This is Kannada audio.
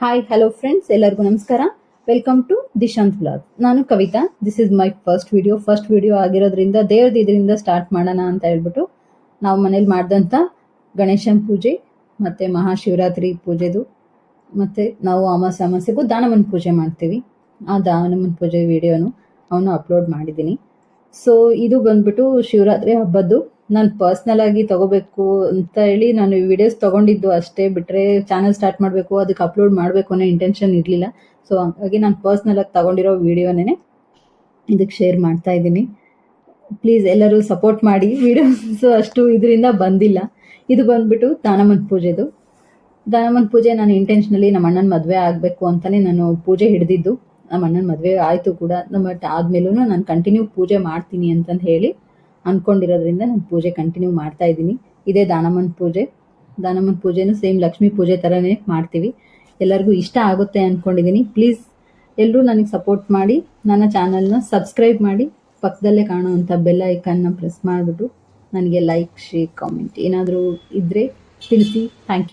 ಹಾಯ್ ಹಲೋ ಫ್ರೆಂಡ್ಸ್, ಎಲ್ಲರಿಗೂ ನಮಸ್ಕಾರ. Welcome to Dishant blog. ನಾನು Kavita. This is my first video ಆಗಿರೋದ್ರಿಂದ ದೇವ್ರದ್ದು ಇದರಿಂದ ಸ್ಟಾರ್ಟ್ ಮಾಡೋಣ ಅಂತ ಹೇಳ್ಬಿಟ್ಟು ನಾವು ಮನೇಲಿ ಮಾಡಿದಂಥ ಗಣೇಶನ ಪೂಜೆ ಮತ್ತು ಮಹಾಶಿವರಾತ್ರಿ ಪೂಜೆದು ಮತ್ತು ನಾವು ಅಮಾವಾಸ್ಯೆಗೂ ದಾನಮ್ಮನ ಪೂಜೆ ಮಾಡ್ತೀವಿ. ಆ ದಾನಮ್ಮನ ಪೂಜೆ ವಿಡಿಯೋನು ಅವನು ಅಪ್ಲೋಡ್ ಮಾಡಿದ್ದೀನಿ. ಸೊ ಇದು ಬಂದ್ಬಿಟ್ಟು ಶಿವರಾತ್ರಿ ಹಬ್ಬದ್ದು ನಾನು ಪರ್ಸ್ನಲ್ ಆಗಿ ತಗೋಬೇಕು ಅಂತ ಹೇಳಿ ನಾನು ವಿಡಿಯೋಸ್ ತಗೊಂಡಿದ್ದು ಅಷ್ಟೇ, ಬಿಟ್ಟರೆ ಚಾನಲ್ ಸ್ಟಾರ್ಟ್ ಮಾಡಬೇಕು ಅದಕ್ಕೆ ಅಪ್ಲೋಡ್ ಮಾಡಬೇಕು ಅನ್ನೋ ಇಂಟೆನ್ಷನ್ ಇರಲಿಲ್ಲ. ಸೊ ಹಾಗಾಗಿ ನಾನು ಪರ್ಸ್ನಲ್ ಆಗಿ ತಗೊಂಡಿರೋ ವಿಡಿಯೋನೇ ಇದಕ್ಕೆ ಶೇರ್ ಮಾಡ್ತಾ ಇದ್ದೀನಿ. ಪ್ಲೀಸ್ ಎಲ್ಲರೂ ಸಪೋರ್ಟ್ ಮಾಡಿ. ವಿಡಿಯೋಸ್ ಅಷ್ಟು ಇದರಿಂದ ಬಂದಿಲ್ಲ. ಇದು ಬಂದ್ಬಿಟ್ಟು ದಾನಮ್ಮನ ಪೂಜೆದು. ದಾನಮ್ಮನ ಪೂಜೆ ನಾನು ಇಂಟೆನ್ಷನಲಿ ನಮ್ಮ ಅಣ್ಣನ ಮದುವೆ ಆಗಬೇಕು ಅಂತಲೇ ನಾನು ಪೂಜೆ ಹಿಡಿದಿದ್ದು. ನಮ್ಮ ಅಣ್ಣನ ಮದುವೆ ಆಯಿತು ಕೂಡ, ಬಟ್ ಆದಮೇಲೂ ನಾನು ಕಂಟಿನ್ಯೂ ಪೂಜೆ ಮಾಡ್ತೀನಿ ಅಂತಂದು ಹೇಳಿ ಅಂದ್ಕೊಂಡಿರೋದ್ರಿಂದ ನಾನು ಪೂಜೆ ಕಂಟಿನ್ಯೂ ಮಾಡ್ತಾ ಇದ್ದೀನಿ. ಇದೇ ದಾನಮ್ಮನ ಪೂಜೆ. ದಾನಮ್ಮನ ಪೂಜೆನೂ ಸೇಮ್ ಲಕ್ಷ್ಮೀ ಪೂಜೆ ಥರನೇ ಮಾಡ್ತೀವಿ. ಎಲ್ಲರಿಗೂ ಇಷ್ಟ ಆಗುತ್ತೆ ಅಂದ್ಕೊಂಡಿದ್ದೀನಿ. ಪ್ಲೀಸ್ ಎಲ್ಲರೂ ನನಗೆ ಸಪೋರ್ಟ್ ಮಾಡಿ, ನನ್ನ ಚಾನಲ್ನ ಸಬ್ಸ್ಕ್ರೈಬ್ ಮಾಡಿ, ಪಕ್ಕದಲ್ಲೇ ಕಾಣುವಂಥ ಬೆಲ್ ಐಕನ್ನ ಪ್ರೆಸ್ ಮಾಡಿಬಿಟ್ಟು ನನಗೆ ಲೈಕ್, ಶೇರ್, ಕಾಮೆಂಟ್ ಏನಾದರೂ ಇದ್ದರೆ ತಿಳಿಸಿ. Thank you.